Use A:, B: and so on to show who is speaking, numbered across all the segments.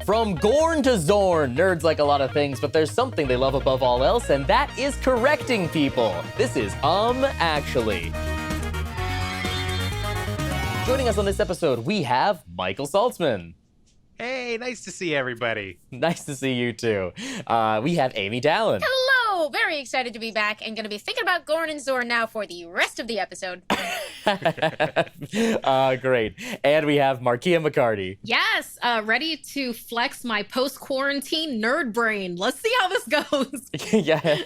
A: From Gorn to Zorn, nerds like a lot of things, but there's something they love above all else, and that is correcting people. This is Actually. Joining us on this episode, we have Michael Saltzman.
B: Hey, nice to see everybody.
A: Nice to see you too. We have Amy Dallen.
C: Hello! Very excited to be back and going to be thinking about Gorn and Zorn now for the rest of the episode.
A: Great. And we have Markiea McCarty.
D: Yes, ready to flex my post-quarantine nerd brain. Let's see how this goes.
A: Yeah,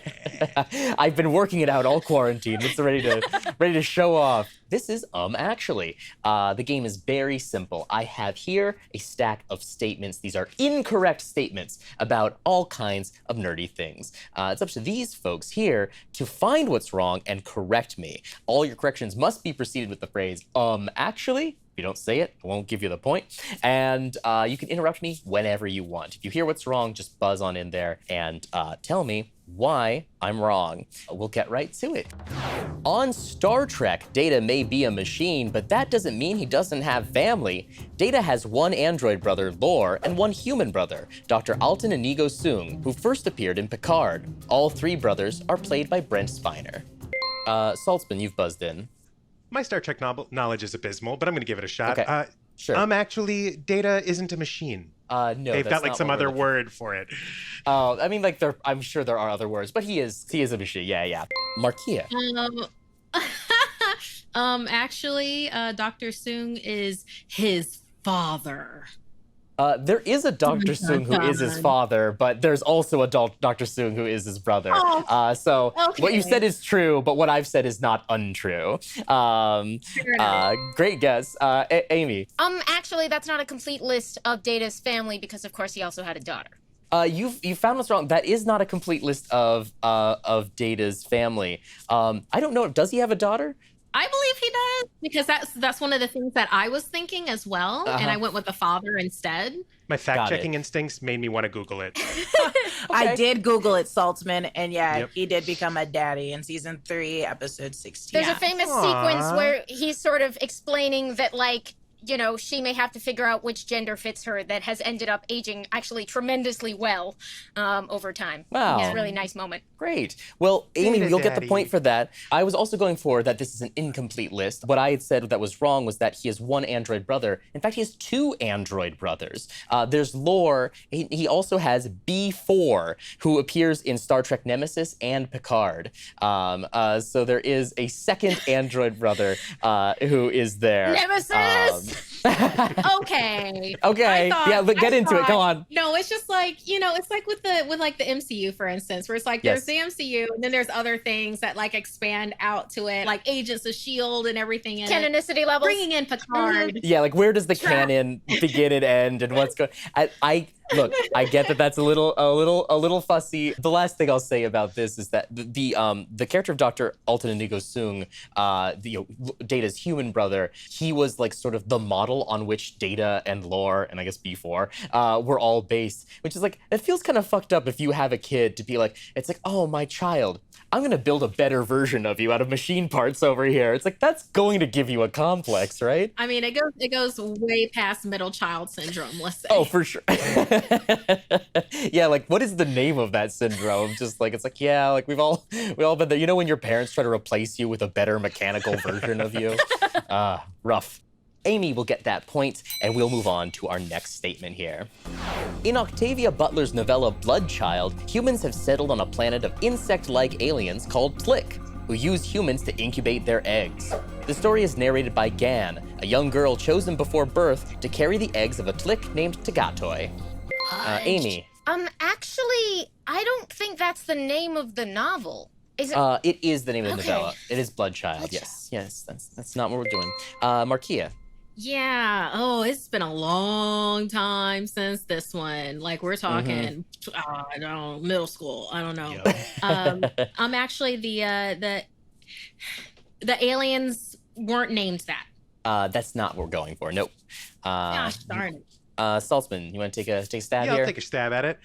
A: I've been working it out all quarantine. It's ready to show off. This is Actually. The game is very simple. I have here a stack of statements. These are incorrect statements about all kinds of nerdy things. It's up to these folks here to find what's wrong and correct me. All your corrections must be preceded with the phrase, actually. If you don't say it, I won't give you the point. And you can interrupt me whenever you want. If you hear what's wrong, just buzz on in there and tell me why I'm wrong. We'll get right to it. On Star Trek, Data may be a machine, but that doesn't mean he doesn't have family. Data has one android brother, Lore, and one human brother, Dr. Alton Inigo Soong, who first appeared in Picard. All three brothers are played by Brent Spiner. Saltzman, you've buzzed in.
B: My Star Trek knowledge is abysmal, but I'm going to give it a shot.
A: Okay, sure.
B: Actually, Data isn't a machine.
A: No,
B: they've got like some other word for it.
A: Oh, I mean, like I'm sure there are other words, but he is a machine. Yeah. Markiea.
D: Actually, Dr. Soong is his father.
A: There is a Dr. Soong who is his father, but there's also a Dr. Soong who is his brother. So
D: okay.
A: What you said is true, but what I've said is not untrue. Great guess. Amy.
C: Actually, that's not a complete list of Data's family because, of course, he also had a daughter.
A: You found what's wrong. That is not a complete list of Data's family. I don't know. Does he have a daughter?
D: I believe he does, because that's one of the things that I was thinking as well, and I went with the father instead.
B: My fact-checking instincts made me want to Google it.
E: I did Google it, Saltzman, and he did become a daddy in season 3, episode 16.
C: There's a famous sequence where he's sort of explaining that, like, you know, she may have to figure out which gender fits her that has ended up aging actually tremendously well over time.
A: Wow.
C: It's a really nice moment.
A: Great. Well, Amy, you'll get the point for that. I was also going for that this is an incomplete list. What I had said that was wrong was that he has one android brother. In fact, he has 2 android brothers. There's Lore. He also has B4, who appears in Star Trek Nemesis and Picard. So there is a second android brother who is there.
C: Nemesis!
D: Okay.
A: Yeah, but get into it. Come on.
D: No, it's just like, it's like with the MCU, for instance, where it's like there's the MCU and then there's other things that like expand out to it, like Agents of S.H.I.E.L.D. and everything in
C: Canonicity levels.
D: Bringing in Picard.
A: Yeah, like where does the canon begin and end, and what's going? Look, I get that that's a little fussy. The last thing I'll say about this is that the character of Dr. Alton Inigo Soong, Data's human brother, he was like sort of the model on which Data and Lore and I guess B4 were all based, which is like, it feels kind of fucked up if you have a kid to be like, it's like, oh, my child, I'm gonna build a better version of you out of machine parts over here. It's like, that's going to give you a complex, right?
D: I mean, it goes way past middle child syndrome, let's say.
A: Oh, for sure. Yeah, like what is the name of that syndrome? Just like, it's like, yeah, like we all been there. You know when your parents try to replace you with a better mechanical version of you? Rough. Amy will get that point, and we'll move on to our next statement here. In Octavia Butler's novella Bloodchild, humans have settled on a planet of insect-like aliens called Tlick, who use humans to incubate their eggs. The story is narrated by Gan, a young girl chosen before birth to carry the eggs of a Tlick named Tagatoi. Amy.
C: Actually, I don't think that's the name of the novel. Is it?
A: It is the name of the novella. It is Bloodchild. Yes, that's not what we're doing. Markiea.
D: Yeah. Oh, it's been a long time since this one. Like we're talking, I don't know, middle school. I don't know. I'm actually the aliens weren't named that.
A: That's not what we're going for. Nope.
D: Gosh darn it.
A: Saltzman, you want to take a stab
B: Yeah,
A: here?
B: I'll take a stab at it.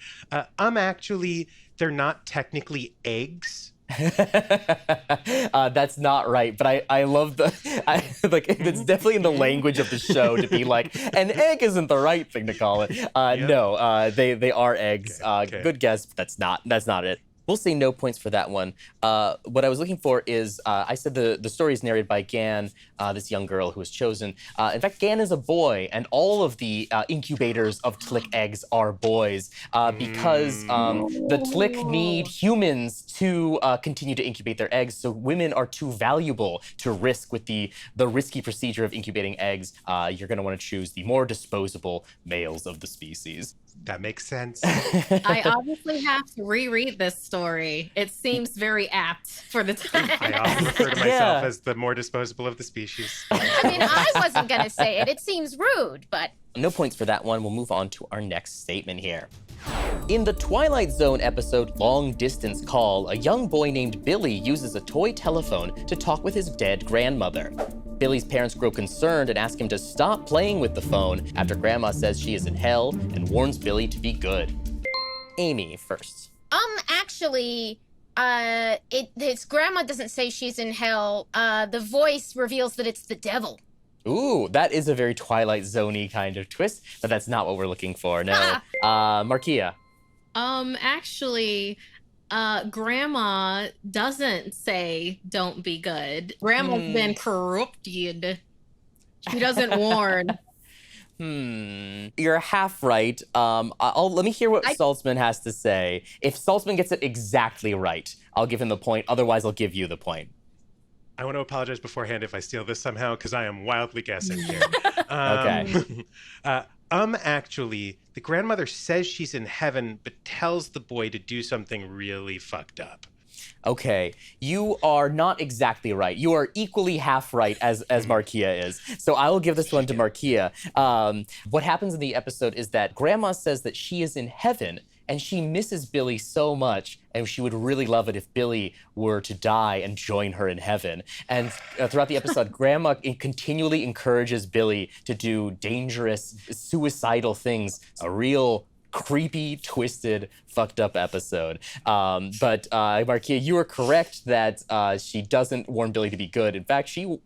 B: They're not technically eggs.
A: That's not right, but I love it's definitely in the language of the show to be like, an egg isn't the right thing to call it. No, they are eggs.
B: Okay.
A: Good guess, but that's not it. We'll say no points for that one. What I was looking for is, I said the story is narrated by Gan, this young girl who was chosen. In fact, Gan is a boy, and all of the incubators of Tlick eggs are boys because the Tlick need humans to continue to incubate their eggs, so women are too valuable to risk with the risky procedure of incubating eggs. You're going to want to choose the more disposable males of the species.
B: That makes sense.
D: I obviously have to reread this story. It seems very apt for the time.
B: I often refer to myself as the more disposable of the species.
C: I mean, I wasn't going to say it. It seems rude, but...
A: No points for that one. We'll move on to our next statement here. In the Twilight Zone episode Long Distance Call, a young boy named Billy uses a toy telephone to talk with his dead grandmother. Billy's parents grow concerned and ask him to stop playing with the phone after Grandma says she is in hell and warns Billy to be good. Amy first.
C: Actually, his grandma doesn't say she's in hell. The voice reveals that it's the devil.
A: Ooh, that is a very Twilight Zone-y kind of twist, but that's not what we're looking for. No. Markiea.
D: Actually, Grandma doesn't say don't be good. Grandma's been corrupted. She doesn't warn.
A: You're half right. Let me hear what Saltzman has to say. If Saltzman gets it exactly right, I'll give him the point. Otherwise, I'll give you the point.
B: I want to apologize beforehand if I steal this somehow, because I am wildly guessing here.
A: Okay.
B: Actually, the grandmother says she's in heaven, but tells the boy to do something really fucked up.
A: Okay, you are not exactly right. You are equally half right as Markiea is. So I will give this one to Markiea. What happens in the episode is that Grandma says that she is in heaven, and she misses Billy so much, and she would really love it if Billy were to die and join her in heaven. And throughout the episode, Grandma continually encourages Billy to do dangerous, suicidal things. A real creepy, twisted, fucked up episode. But Markiea, you are correct that she doesn't warn Billy to be good. In fact, she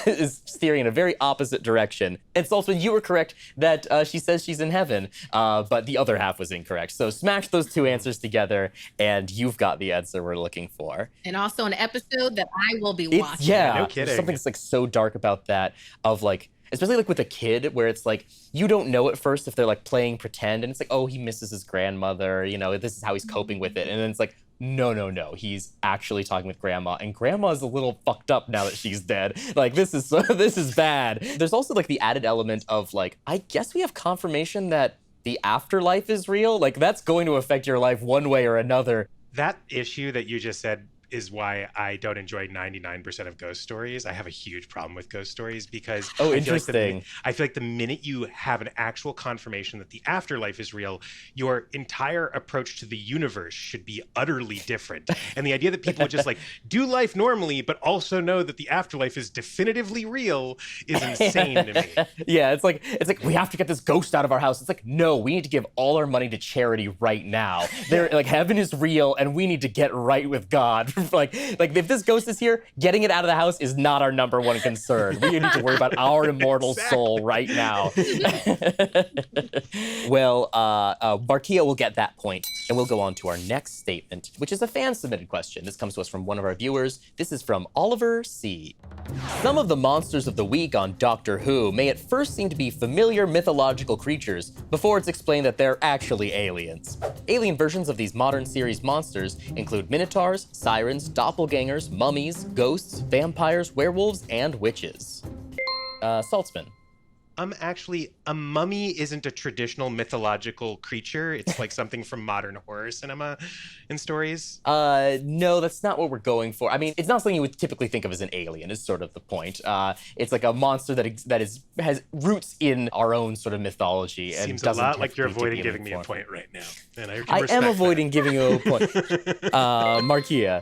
A: is steering in a very opposite direction. And Saltzman, you were correct that she says she's in heaven, but the other half was incorrect. So smash those two answers together, and you've got the answer we're looking for.
D: And also an episode that I will be watching.
A: Yeah,
B: no kidding.
A: There's something that's like so dark about that, of like, especially like with a kid, where it's like, you don't know at first if they're like playing pretend, and it's like, oh, he misses his grandmother, you know, this is how he's coping with it. And then it's like, no, he's actually talking with Grandma, and Grandma's a little fucked up now that she's dead. Like, this is bad. There's also like the added element of like, I guess we have confirmation that the afterlife is real. Like, that's going to affect your life one way or another.
B: That issue that you just said is why I don't enjoy 99% of ghost stories. I have a huge problem with ghost stories because
A: interesting.
B: I feel like the minute you have an actual confirmation that the afterlife is real, your entire approach to the universe should be utterly different. And the idea that people would just like do life normally, but also know that the afterlife is definitively real is insane to me.
A: Yeah, it's like we have to get this ghost out of our house. It's like, no, we need to give all our money to charity right now. Like, heaven is real, and we need to get right with God. like if this ghost is here, getting it out of the house is not our number one concern. We need to worry about our immortal soul right now. Well, Markiea will get that point, and we'll go on to our next statement, which is a fan-submitted question. This comes to us from one of our viewers. This is from Oliver C. Some of the monsters of the week on Doctor Who may at first seem to be familiar mythological creatures before it's explained that they're actually aliens. Alien versions of these modern series monsters include minotaurs, sirens, doppelgangers, mummies, ghosts, vampires, werewolves, and witches. Saltzman.
B: Actually, a mummy isn't a traditional mythological creature. It's like something from modern horror cinema and stories.
A: No, that's not what we're going for. I mean, it's not something you would typically think of as an alien, is sort of the point. It's like a monster that has roots in our own sort of mythology. And
B: seems a lot like you're avoiding giving me a point right now. And
A: I am avoiding giving you a point. Markiea.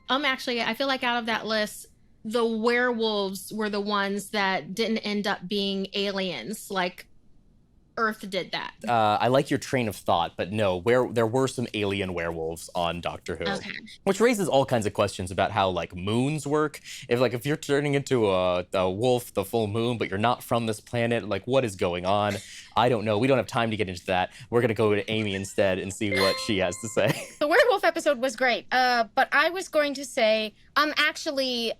D: Actually, I feel like out of that list, the werewolves were the ones that didn't end up being aliens. Like, Earth did that.
A: I like your train of thought, but no, there were some alien werewolves on Doctor Who.
D: Okay.
A: Which raises all kinds of questions about how, like, moons work. If you're turning into a wolf the full moon, but you're not from this planet, like, what is going on? I don't know. We don't have time to get into that. We're going to go to Amy instead and see what she has to say.
C: The werewolf episode was great, but I was going to say, actually,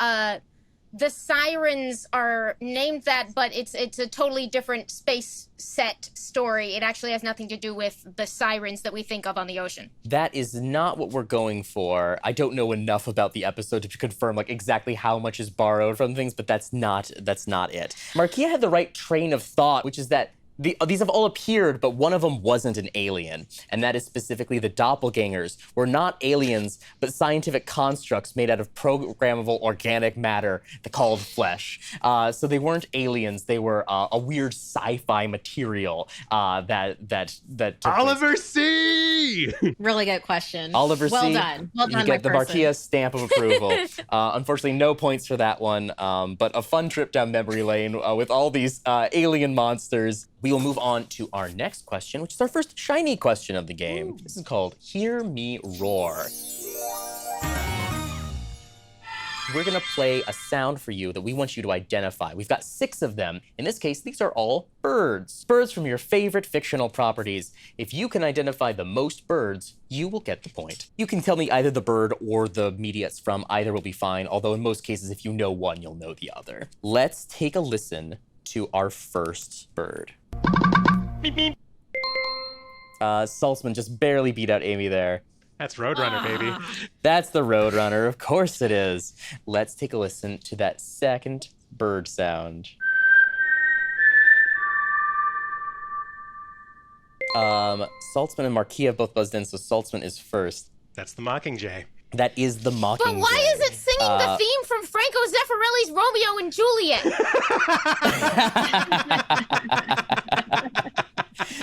C: the sirens are named that, but it's a totally different space set story. It actually has nothing to do with the sirens that we think of on the ocean.
A: That is not what we're going for. I don't know enough about the episode to confirm like exactly how much is borrowed from things, but that's not it. Markiea had the right train of thought, which is that these have all appeared, but one of them wasn't an alien, and that is specifically the doppelgangers were not aliens, but scientific constructs made out of programmable organic matter called flesh. So they weren't aliens; they were a weird sci-fi material that took
B: Oliver C.
D: Really good question.
A: Oliver
D: well
A: C.
D: Done. Well done,
A: You get the
D: my person.
A: Markiea stamp of approval. Unfortunately, no points for that one, but a fun trip down memory lane with all these alien monsters. We will move on to our next question, which is our first shiny question of the game. Ooh. This is called Hear Me Roar. We're gonna play a sound for you that we want you to identify. We've got 6 of them. In this case, these are all birds. Birds from your favorite fictional properties. If you can identify the most birds, you will get the point. You can tell me either the bird or the media it's from. Either will be fine, although in most cases, if you know one, you'll know the other. Let's take a listen to our first bird.
B: Beep, beep.
A: Saltzman just barely beat out Amy there.
B: That's Roadrunner, baby.
A: That's the Roadrunner, of course it is. Let's take a listen to that second bird sound. Saltzman and Markiea both buzzed in, so Saltzman is first.
B: That's the Mockingjay.
A: That is the Mockingjay.
C: But why is it singing the theme from Franco Zeffirelli's Romeo and Juliet?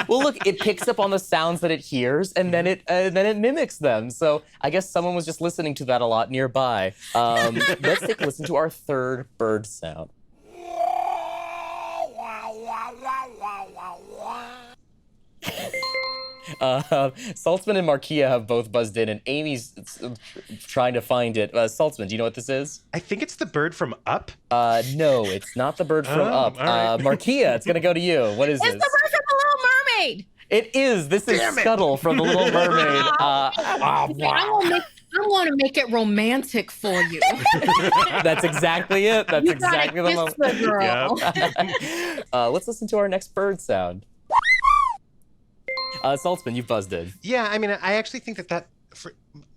A: Well, look, it picks up on the sounds that it hears, and then it mimics them. So I guess someone was just listening to that a lot nearby. Let's take a listen to our third bird sound. Saltzman and Markiea have both buzzed in, and Amy's trying to find it. Saltzman, do you know what this is?
B: I think it's the bird from Up.
A: No, it's not the bird from Up.
B: All right.
A: Markiea, it's gonna go to you. What is
D: It's
A: this?
D: the bird from The Little Mermaid.
A: It is. This is Scuttle from The Little Mermaid.
D: I want to make it romantic for you.
A: That's exactly it. That's
D: You
A: exactly the
D: gotta
A: moment.
D: kiss the girl.
A: Let's listen to our next bird sound. Saltzman, you buzzed in.
B: Yeah, I mean, I actually think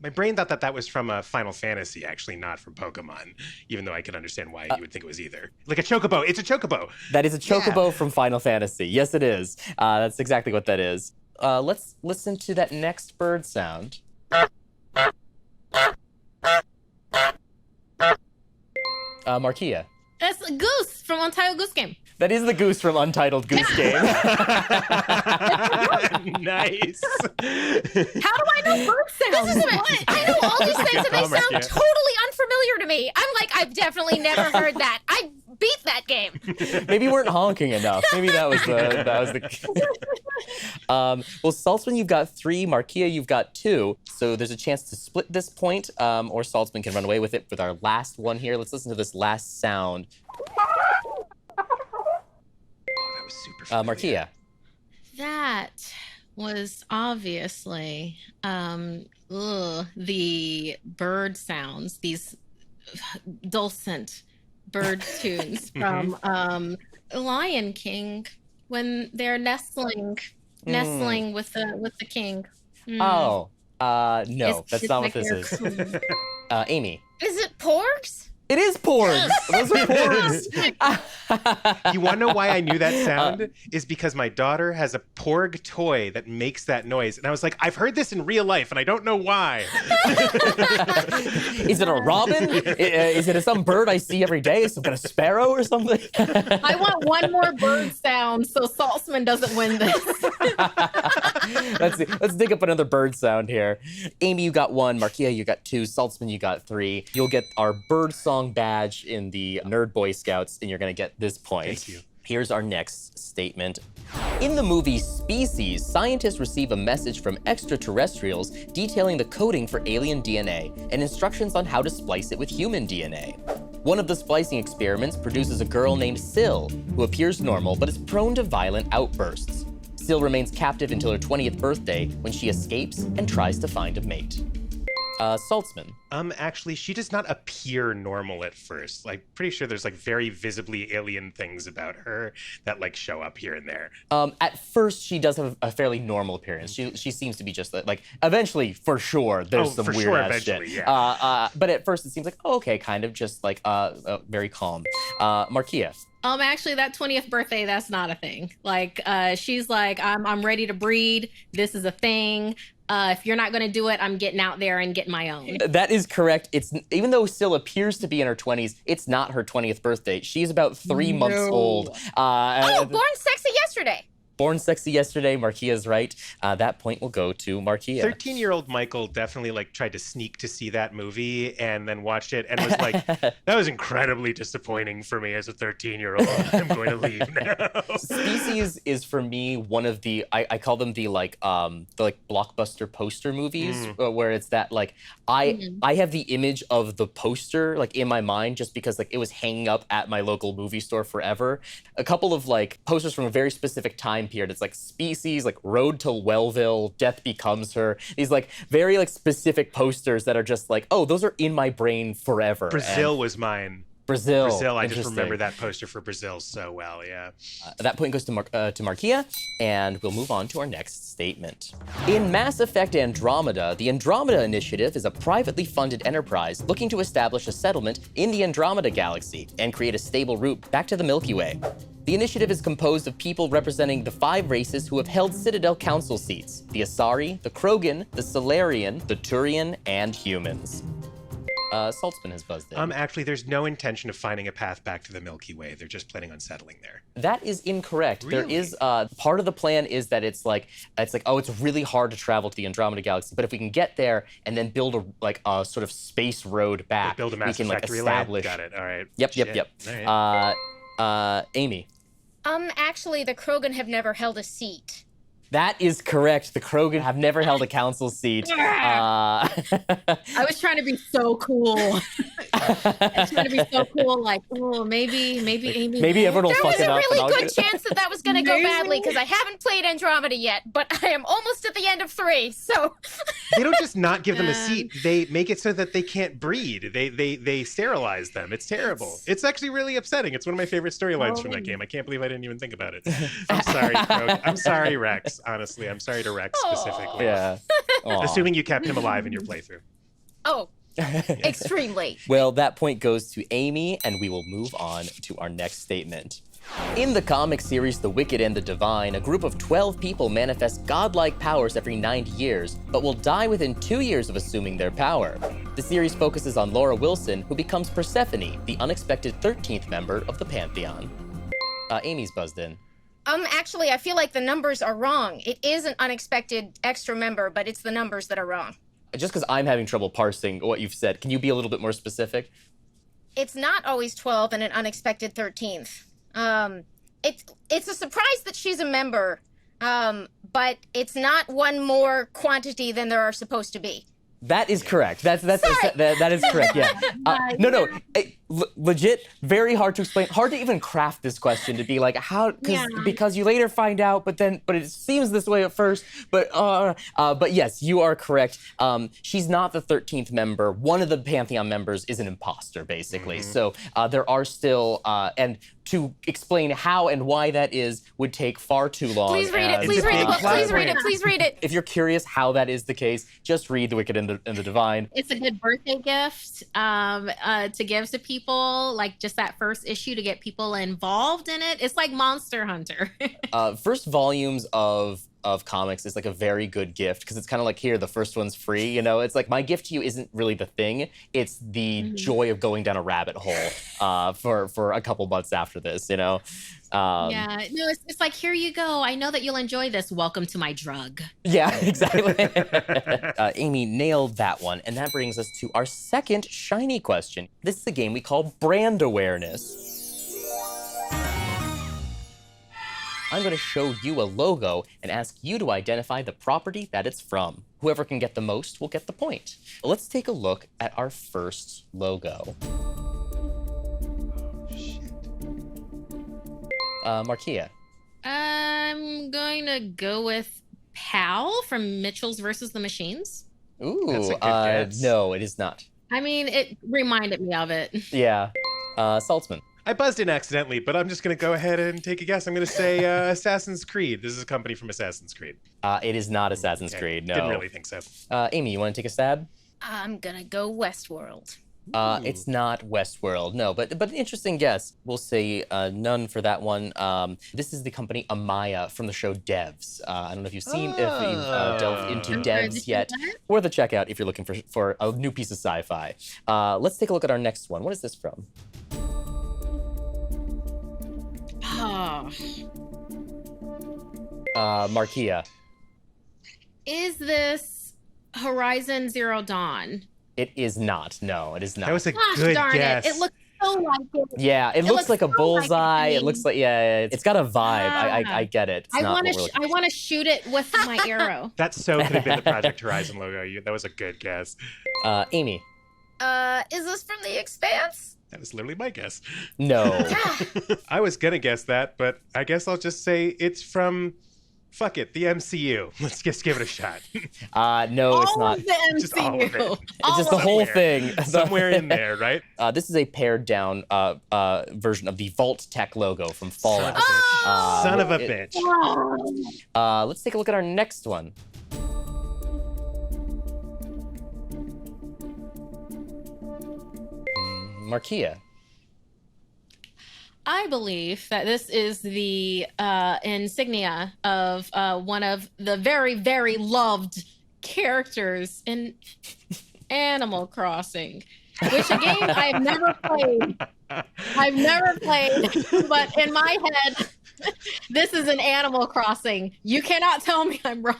B: my brain thought that was from Final Fantasy, actually not from Pokemon, even though I could understand why you would think it was either. Like a chocobo. It's a chocobo.
A: That is a chocobo from Final Fantasy. Yes, it is. That's exactly what that is. Let's listen to that next bird sound. Markiea.
D: That's a goose from Untitled Goose Game.
A: That is the goose from Untitled Goose Game.
B: Nice.
D: How do I know bird sounds?
C: I know all these things, and they
B: Good
C: sound
B: call, Markiea.
C: totally unfamiliar to me. I'm like, I've definitely never heard that. I beat that game.
A: Maybe we weren't honking enough. Maybe that was the. Well, Saltzman, you've got 3. Markiea, you've got 2. So there's a chance to split this point, or Saltzman can run away with it with our last one here. Let's listen to this last sound.
B: That was super familiar.
A: Markiea.
D: That was obviously the bird sounds, these dulcet bird tunes from Lion King when they're nestling with the king.
A: Oh, no, that's
D: It's
A: not
D: like
A: what this
D: they're
A: is.
D: cool.
A: Amy.
C: Is it porgs?
A: It is porgs. Those are porgs.
B: You want to know why I knew that sound? Is because my daughter has a porg toy that makes that noise. And I was like, I've heard this in real life, and I don't know why.
A: Is it a robin? Is it some bird I see every day? Some kind of sparrow or something?
D: I want one more bird sound so Saltzman doesn't win this.
A: Let's dig up another bird sound here. Amy, you got 1. Markiea, you got 2. Saltzman, you got 3. You'll get our bird song badge in the Nerd Boy Scouts, and you're going to get this point.
B: Thank you.
A: Here's our next statement. In the movie Species, scientists receive a message from extraterrestrials detailing the coding for alien DNA and instructions on how to splice it with human DNA. One of the splicing experiments produces a girl named Syl, who appears normal but is prone to violent outbursts. Syl remains captive until her 20th birthday, when she escapes and tries to find a mate. Saltzman.
B: Actually, she does not appear normal at first. Like, pretty sure there's like very visibly alien things about her that like show up here and there.
A: At first, she does have a fairly normal appearance. She seems to be just like, eventually, for sure, there's some weird ass shit.
B: Yeah.
A: But at first, it seems like, oh, okay, kind of just like very calm. Markiea.
D: Actually, that 20th birthday, that's not a thing. Like, she's like, I'm ready to breed. This is a thing. If you're not going to do it, I'm getting out there and getting my own.
A: That is correct. It's even though Syl appears to be in her 20s, it's not her 20th birthday. She's about 3 months old.
C: Born sexy yesterday.
A: Born sexy yesterday. Markia's right. That point will go to Markiea.
B: 13-year-old Michael definitely like tried to sneak to see that movie and then watched it and was like, that was incredibly disappointing for me as a 13-year-old. I'm going to leave now.
A: Species is for me one of the I call them the blockbuster poster movies where it's that like I have the image of the poster like in my mind just because like it was hanging up at my local movie store forever. A couple of like posters from a very specific time period. It's like Species, like Road to Wellville, Death Becomes Her. These like very like specific posters that are just like, oh, those are in my brain forever.
B: Brazil was mine.
A: Brazil.
B: I just remember that poster for Brazil so well, yeah.
A: That point goes to Markiea, and we'll move on to our next statement. In Mass Effect Andromeda, the Andromeda Initiative is a privately funded enterprise looking to establish a settlement in the Andromeda Galaxy and create a stable route back to the Milky Way. The initiative is composed of people representing the 5 races who have held Citadel Council seats: the Asari, the Krogan, the Solarian, the Turian, and humans. Saltzman has buzzed in.
B: Actually, there's no intention of finding a path back to the Milky Way. They're just planning on settling there.
A: That is incorrect.
B: Really?
A: There is part of the plan is that it's like oh, it's really hard to travel to the Andromeda Galaxy, but if we can get there and then build a sort of space road back,
B: Like build a Mass
A: we can
B: Effect
A: like
B: relay?
A: establish.
B: Got it. All right.
A: Yep.
B: All right.
A: Amy.
C: Actually, the Krogan have never held a seat.
A: That is correct. The Krogan have never held a council seat.
D: I was trying to be so cool. I was trying to be so cool, like, oh, maybe Amy.
A: Maybe everyone will
C: There
A: fuck
C: was
A: it
C: a
A: up.
C: really good chance that was going to go badly because I haven't played Andromeda yet, but I am almost at the end of 3, so...
B: They don't just not give them a seat. They make it so that they can't breed. They sterilize them. It's terrible. It's actually really upsetting. It's one of my favorite storylines from that game. I can't believe I didn't even think about it. I'm sorry, Krogan. I'm sorry, Rex. Honestly, I'm sorry to Rex specifically.
A: Yeah.
B: Assuming you kept him alive in your playthrough.
C: Oh, extremely.
A: Well, that point goes to Amy, and we will move on to our next statement. In the comic series The Wicked and the Divine, a group of 12 people manifest godlike powers every 90 years, but will die within 2 years of assuming their power. The series focuses on Laura Wilson, who becomes Persephone, the unexpected 13th member of the Pantheon. Amy's buzzed in.
C: Actually, I feel like the numbers are wrong. It is an unexpected extra member, but it's the numbers that are wrong.
A: Just because I'm having trouble parsing what you've said, can you be a little bit more specific?
C: It's not always 12 and an unexpected 13th. It's a surprise that she's a member, but it's not one more quantity than there are supposed to be.
A: That is correct. That is correct. Yeah. No. Legit, very hard to explain. Hard to even craft this question to be like how because you later find out, but it seems this way at first. But yes, you are correct. She's not the 13th member. One of the Pantheon members is an imposter, basically. Mm-hmm. So there are still and to explain how and why that is would take far too long.
C: Please read it. Please read the book. Please read it. Please read it.
A: If you're curious how that is the case, just read The Wicked and the Divine.
D: It's a good birthday gift to give to people, like just that first issue to get people involved in it. It's like Monster Hunter.
A: First volumes of comics is like a very good gift because it's kind of like, here, the first one's free, you know? It's like, my gift to you isn't really the thing. It's the joy of going down a rabbit hole for a couple months after this, you know?
D: It's like, here you go. I know that you'll enjoy this. Welcome to my drug.
A: Yeah, exactly. Amy nailed that one. And that brings us to our second shiny question. This is a game we call Brand Awareness. I'm going to show you a logo and ask you to identify the property that it's from. Whoever can get the most will get the point. Let's take a look at our first logo. Markiea.
D: I'm going to go with Pal from Mitchell's versus the Machines.
A: Ooh,
B: That's a good guess.
A: no, it is not.
D: I mean, it reminded me of it.
A: Yeah. Saltzman.
B: I buzzed in accidentally, but I'm just going to go ahead and take a guess. I'm going to say Assassin's Creed. This is a company from Assassin's Creed.
A: It is not Assassin's Creed, no.
B: Didn't really think so.
A: Amy, you want to take a stab?
C: I'm gonna go Westworld.
A: It's not Westworld, no, but an interesting guess. We'll say none for that one. This is the company Amaya from the show Devs. I don't know if you've seen, if you've delved into Devs yet. Worth a check out if you're looking for a new piece of sci-fi. Let's take a look at our next one. What is this from?
D: Oh.
A: Markiea.
D: Is this Horizon Zero Dawn?
A: It is not. No, it is not.
B: That was a
D: Gosh
B: good
D: darn
B: guess.
D: it. It looks so like it.
A: Yeah, it looks like a
D: so
A: bullseye.
D: like
A: It looks like, yeah, it's got a vibe.
D: Ah.
A: I get it. It's
D: I
A: not
D: want
A: what we're
D: to I want to shoot it with my arrow.
B: That so could have been the Project Horizon logo. That was a good guess.
A: Amy.
C: Is this from The Expanse?
B: That was literally my guess.
A: No.
B: I was going to guess that, but I guess I'll just say it's from, fuck it, the MCU. Let's just give it a shot.
A: No, it's
D: All
A: not.
D: of the MCU.
B: Just all of it.
A: It's just the whole thing.
B: Somewhere in there, right?
A: This is a pared down version of the Vault Tech logo from Fallout.
B: Son of a bitch.
A: Let's take a look at our next one. Markiea.
D: I believe that this is the insignia of one of the very, very loved characters in Animal Crossing, which a game I've never played. But in my head, this is an Animal Crossing. You cannot tell me I'm wrong.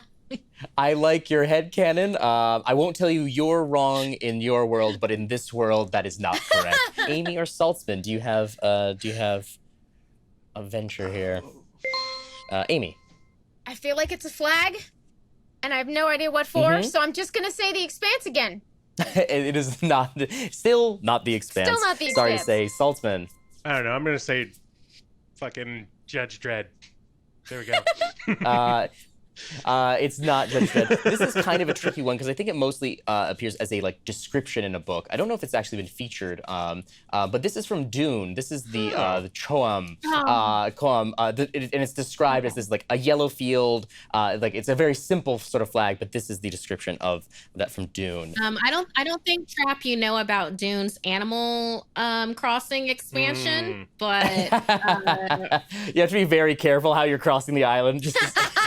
A: I like your headcanon. I won't tell you you're wrong in your world, but in this world, that is not correct. Amy or Saltzman, do you have a venture here? Amy.
C: I feel like it's a flag, and I have no idea what for, so I'm just gonna say The Expanse again.
A: It is not, still not The Expanse.
C: Still not The
A: Sorry to
C: Expanse.
A: say, Saltzman.
B: I don't know. I'm going to say fucking Judge Dredd. There we go.
A: It's not Judge Dredd. This is kind of a tricky one because I think it mostly appears as a description in a book. I don't know if it's actually been featured, but this is from Dune. This is the Choam, and it's described as this a yellow field. It's a very simple sort of flag, but this is the description of that from Dune.
D: I don't think Trap you know about Dune's Animal Crossing expansion, but
A: you have to be very careful how you're crossing the island. Just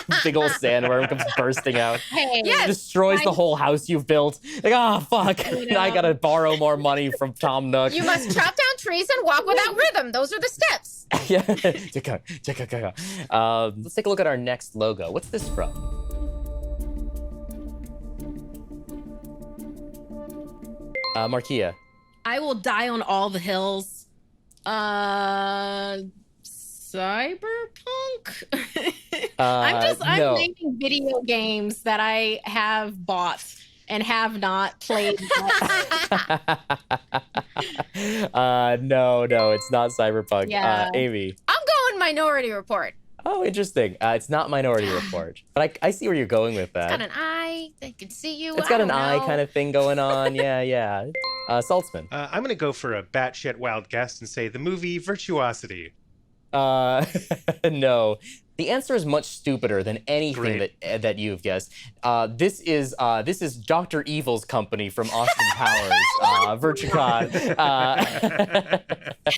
A: this big old sandworm comes bursting out.
D: hey,
A: Destroys the whole house you've built. Fuck. I gotta borrow more money from Tom Nook.
C: You must chop down trees and walk without rhythm. Those are the steps.
A: Yeah. Let's take a look at our next logo. What's this from? Markiea.
D: I will die on all the hills. Cyberpunk? I'm
A: no.
D: naming video games that I have bought and have not played yet.
A: No, it's not Cyberpunk.
D: Yeah.
A: Amy.
C: I'm going Minority Report.
A: Oh, interesting. It's not Minority Report, but I see where you're going with that.
C: It's got an eye. They can see you.
A: It's got an eye kind of thing going on. Yeah. Saltzman.
B: I'm going to go for a batshit wild guess and say the movie Virtuosity.
A: No. The answer is much stupider than anything that you've guessed. This is Dr. Evil's company from Austin Powers, Virtucon.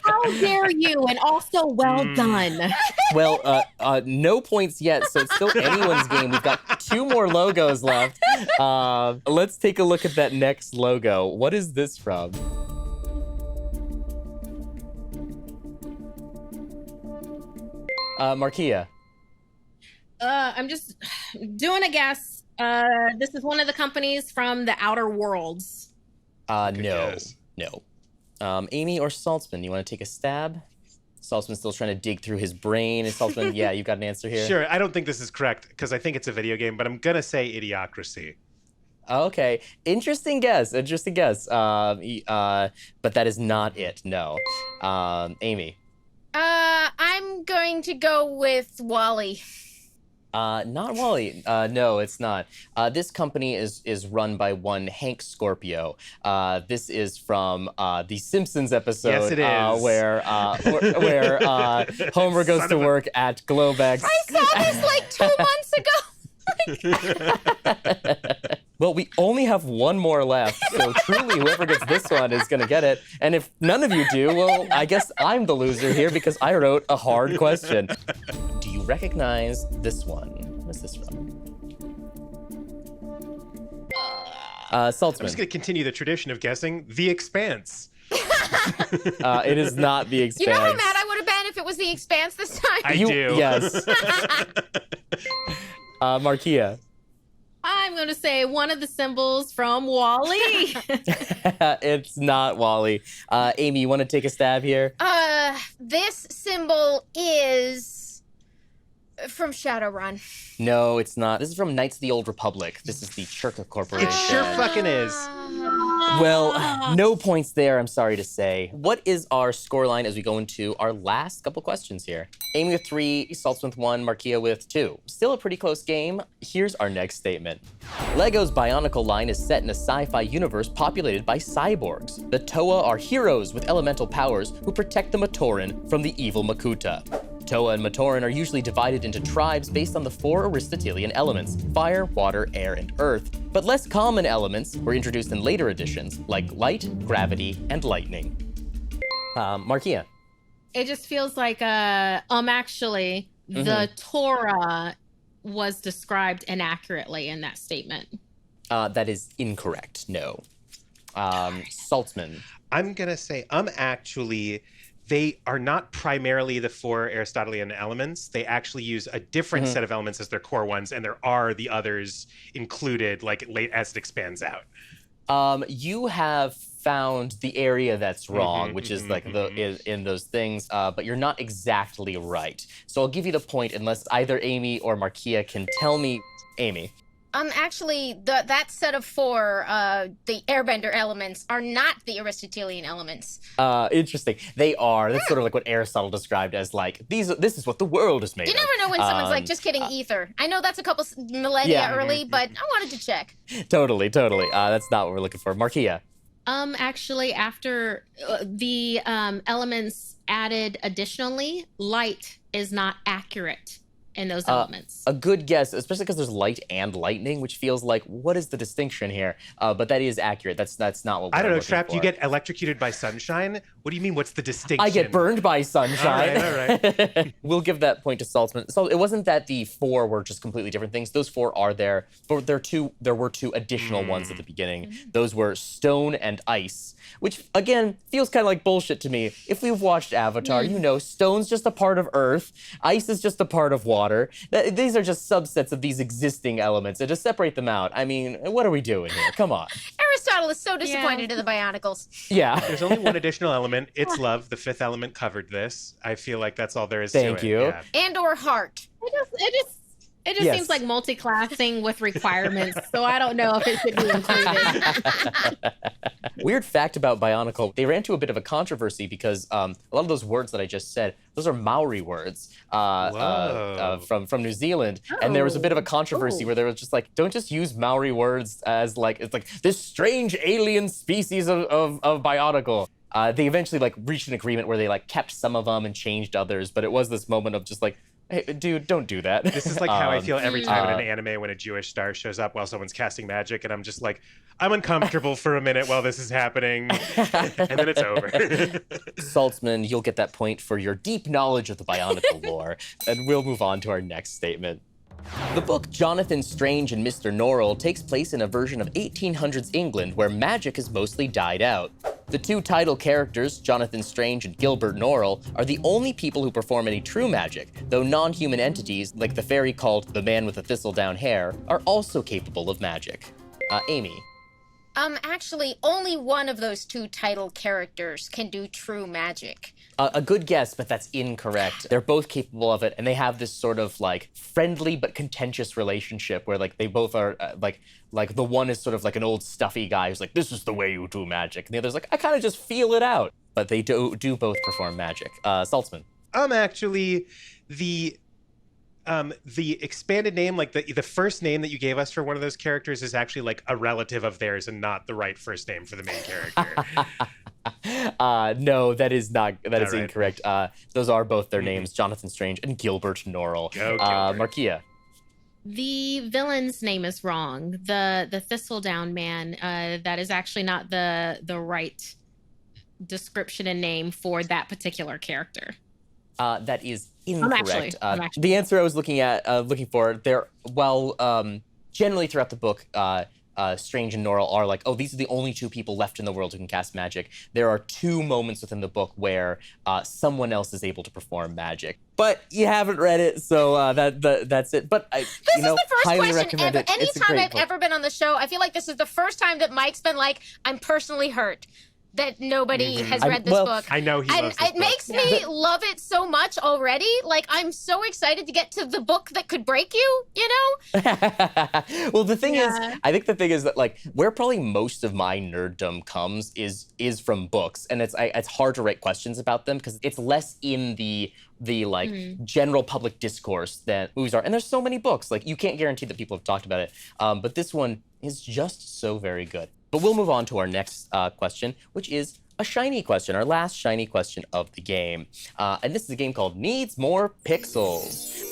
D: How dare you? And also, well done.
A: Well, no points yet, so it's still anyone's game. We've got 2 more logos left. Let's take a look at that next logo. What is this from? Markiea.
D: I'm just doing a guess. This is one of the companies from the Outer Worlds.
A: No. Amy or Saltzman, you want to take a stab? Saltzman's still trying to dig through his brain. Saltzman, yeah, you got an answer here?
B: Sure, I don't think this is correct because I think it's a video game, but I'm gonna say Idiocracy.
A: Okay, interesting guess. But that is not it. No, Amy.
C: I'm going to go with Wally.
A: Not Wally. No, it's not. This company is run by one Hank Scorpio. This is from the Simpsons episode.
B: Yes, it is.
A: Where Homer goes to work at Globex.
C: I saw this like 2 months ago.
A: Well, we only have one more left, so truly whoever gets this one is gonna get it. And if none of you do, well, I guess I'm the loser here because I wrote a hard question. Do you recognize this one? What's this from? Saltzman.
B: I'm just gonna continue the tradition of guessing The Expanse.
A: It is not The Expanse.
C: You know how mad I would have been if it was The Expanse this time?
B: I do.
A: Yes. Markiea.
D: I'm going to say one of the symbols from Wall-E.
A: It's not Wall-E. Amy, you want to take a stab here?
C: This symbol is from Shadowrun.
A: No, it's not. This is from Knights of the Old Republic. This is the Churka Corporation.
B: It sure fucking is.
A: Well, no points there, I'm sorry to say. What is our scoreline as we go into our last couple questions here? Amy with 3, Saltzman with 1, Markiea with 2. Still a pretty close game. Here's our next statement. LEGO's Bionicle line is set in a sci-fi universe populated by cyborgs. The Toa are heroes with elemental powers who protect the Matoran from the evil Makuta. Toa and Matoran are usually divided into tribes based on the 4 Aristotelian elements: fire, water, air, and earth. But less common elements were introduced in later editions, like light, gravity, and lightning. Markiea.
D: It just feels like, actually, the Torah was described inaccurately in that statement.
A: That is incorrect, no. Saltzman.
B: I'm gonna say actually, they are not primarily the 4 Aristotelian elements. They actually use a different set of elements as their core ones, and there are the others included, like late as it expands out.
A: You have found the area that's wrong, which is like in those things, but you're not exactly right. So I'll give you the point unless either Amy or Markiea can tell me. Amy.
C: Actually, that set of 4, the airbender elements, are not the Aristotelian elements.
A: Interesting. They are. That's sort of like what Aristotle described as like, this is what the world is made
C: You
A: of.
C: never know when someone's like, just kidding, ether. I know that's a couple millennia early, but I wanted to check.
A: Totally. That's not what we're looking for. Markiea.
D: Actually, after the elements added additionally, light is not accurate in those elements.
A: A good guess, especially because there's light and lightning, which feels like, what is the distinction here? But that is accurate. That's not what we're
B: I don't know,
A: looking
B: Trapped,
A: for.
B: you get electrocuted by sunshine? What do you mean, what's the distinction?
A: I get burned by sunshine.
B: All right.
A: We'll give that point to Saltzman. So it wasn't that the 4 were just completely different things. Those 4 are there, but there were 2 additional ones at the beginning. Those were stone and ice, which again feels kind of like bullshit to me. If we've watched Avatar, you know, stone's just a part of earth, ice is just a part of water. These are just subsets of these existing elements, and to separate them out, I mean, what are we doing here? Come on.
C: Aristotle is so disappointed in the Bionicles.
A: Yeah.
B: There's only one additional element. It's love. The 5th element covered this. I feel like that's all there is to it.
A: Thank you.
B: Yeah.
C: And or heart.
D: It just seems like multi-classing with requirements, so I don't know if it should be included.
A: Weird fact about Bionicle, they ran into a bit of a controversy because a lot of those words that I just said, those are Maori words from New Zealand. And there was a bit of a controversy where they were just like, don't just use Maori words as like, it's like this strange alien species of Bionicle. They eventually like reached an agreement where they like kept some of them and changed others, but it was this moment of just like, hey, dude, don't do that.
B: This is like how I feel every time in an anime when a Jewish star shows up while someone's casting magic, and I'm just like, I'm uncomfortable for a minute while this is happening, and then it's over.
A: Saltzman, you'll get that point for your deep knowledge of the Bionicle lore, and we'll move on to our next statement. The book Jonathan Strange and Mr. Norrell takes place in a version of 1800s England where magic has mostly died out. The 2 title characters, Jonathan Strange and Gilbert Norrell, are the only people who perform any true magic, though non-human entities, like the fairy called the Man with the Thistledown Hair, are also capable of magic. Amy.
C: Actually, only one of those two title characters can do true magic.
A: A good guess, but that's incorrect. They're both capable of it, and they have this sort of like friendly but contentious relationship where like they both are like the one is sort of like an old stuffy guy who's like, this is the way you do magic, and the other's like, I kind of just feel it out. But they do both perform magic. Saltzman.
B: Actually, the expanded name, like the first name that you gave us for one of those characters is actually like a relative of theirs and not the right first name for the main character.
A: No, that is not. That is
B: right.
A: incorrect. Those are both their names, Jonathan Strange and Gilbert Norrell.
B: Go, Gilbert.
A: Markiea.
D: The villain's name is wrong. The Thistledown man. That is actually not the right description and name for that particular character.
A: That is incorrect.
D: I'm actually-
A: The answer I was looking for there. Generally throughout the book, Strange and Norrell are like, oh, these are the only two people left in the world who can cast magic. There are two moments within the book where someone else is able to perform magic. But you haven't read it, so that's it. But
C: This is the first
A: highly
C: question
A: recommend
C: ever.
A: it. It's a
C: Anytime
A: great
C: I've
A: book.
C: ever been on the show, I feel like this is the first time that Mike's been like, I'm personally hurt that nobody has read this book.
B: I know he
C: And
B: loves this
C: it makes me love it so much already. Like, I'm so excited to get to the book that could break you, you know?
A: Well, the thing is,
D: Yeah.
A: I think the thing is that like where probably most of my nerddom comes is from books, and it's hard to write questions about them because it's less in the like general public discourse than movies are. And there's so many books, like you can't guarantee that people have talked about it. But this one is just so very good. But we'll move on to our next question, which is a shiny question, our last shiny question of the game. And this is a game called Needs More Pixels.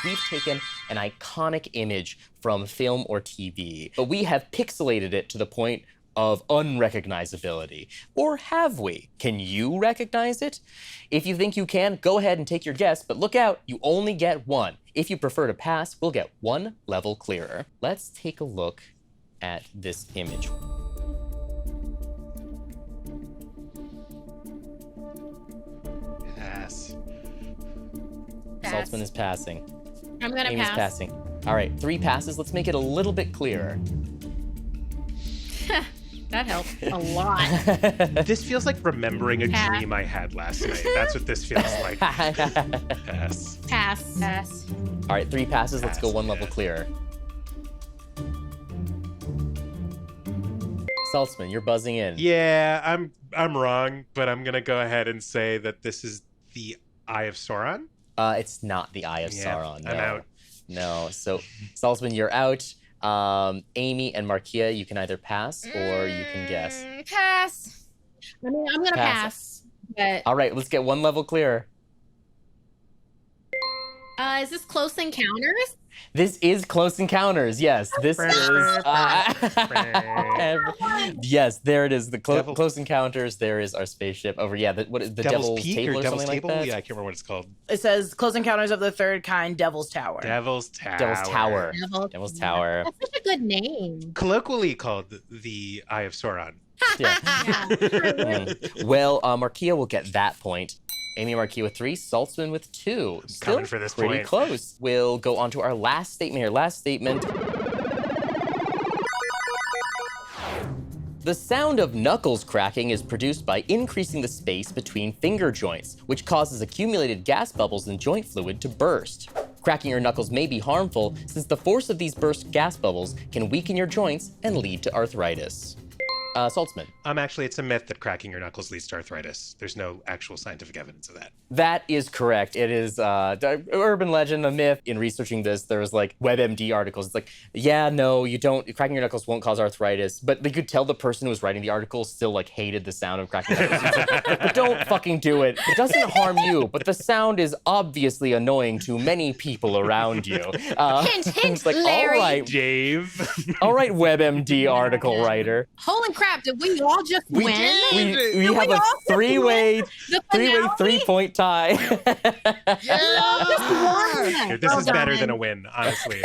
A: We've taken an iconic image from film or TV, but we have pixelated it to the point of unrecognizability. Or have we? Can you recognize it? If you think you can, go ahead and take your guess, but look out, you only get one. If you prefer to pass, we'll get one level clearer. Let's take a look at this image.
B: Pass.
C: Pass.
A: Saltzman is passing.
D: I'm gonna
A: Amy's
D: pass.
A: passing. All right, 3 passes. Let's make it a little bit clearer.
D: That helped a lot.
B: This feels like remembering a
D: Pass.
B: dream I had last night. That's what this feels like. Pass.
D: Pass.
C: Pass.
A: All right, 3 passes. Let's go
B: Pass,
A: 1 level
B: yeah.
A: clearer. Saltzman, you're buzzing in.
B: Yeah, I'm wrong, but I'm gonna go ahead and say that this is the Eye of Sauron.
A: It's not the Eye of
B: Yeah,
A: Sauron. No.
B: I'm out.
A: No. So, Saltzman, you're out. Amy and Markiea, you can either pass or you can guess.
C: Pass.
D: I mean, I'm gonna
A: Pass.
D: pass. But
A: All right, let's get 1 level clearer.
D: is this Close Encounters?
A: This is Close Encounters. Yes, this is. Yes, there it is. The Close Encounters. There is our spaceship over. Yeah, what is the Devil's
B: Peak
A: Table or
B: Devil's
A: something
B: Table?
A: like that?
B: Yeah, I can't remember what it's called.
E: It says Close Encounters of the Third Kind, Devil's Tower.
B: Devil's Tower.
A: Devil's Tower.
D: Devil.
A: Devil's Tower.
D: That's such a good name.
B: Colloquially called the Eye of Sauron.
A: Yeah.
D: Yeah.
A: Well, Markiea will get that point. Amy and Markiea with 3, Saltzman with 2. Still
B: coming for this
A: pretty
B: point.
A: close. We'll go on to our last statement here. Last statement. The sound of knuckles cracking is produced by increasing the space between finger joints, which causes accumulated gas bubbles in joint fluid to burst. Cracking your knuckles may be harmful since the force of these burst gas bubbles can weaken your joints and lead to arthritis. Saltzman.
B: Actually, it's a myth that cracking your knuckles leads to arthritis. There's no actual scientific evidence of that.
A: That is correct. It is urban legend, a myth. In researching this, there was like WebMD articles. It's like, yeah, no, you don't. Cracking your knuckles won't cause arthritis. But they could tell the person who was writing the article still like hated the sound of cracking knuckles. He's like, but don't fucking do it. It doesn't harm you, but the sound is obviously annoying to many people around you.
C: Hint, hint,
A: it's like,
C: Larry.
B: Dave.
A: all right, WebMD article writer.
D: Holy crap! Did we all just
A: We
D: win?
A: we have a three-way
D: The finale?
A: 3-point tie.
B: Here, this is better than a win, honestly.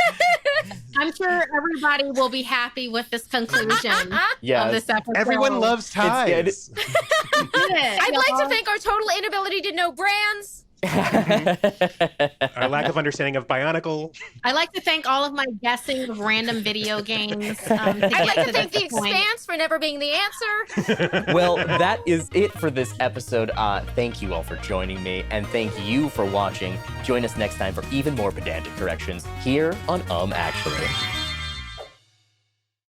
D: I'm sure everybody will be happy with this conclusion
A: Yes.
D: of this episode.
B: Everyone loves ties.
A: It's-
D: Good.
C: I'd like to
D: y'all.
C: thank our total inability to know brands
B: Our lack of understanding of Bionicle.
D: I like to thank all of my guessing of random video games.
C: I'd like to thank The Expanse for never being the answer.
A: Well, that is it for this episode. Thank you all for joining me, and thank you for watching. Join us next time for even more pedantic corrections here on Actually.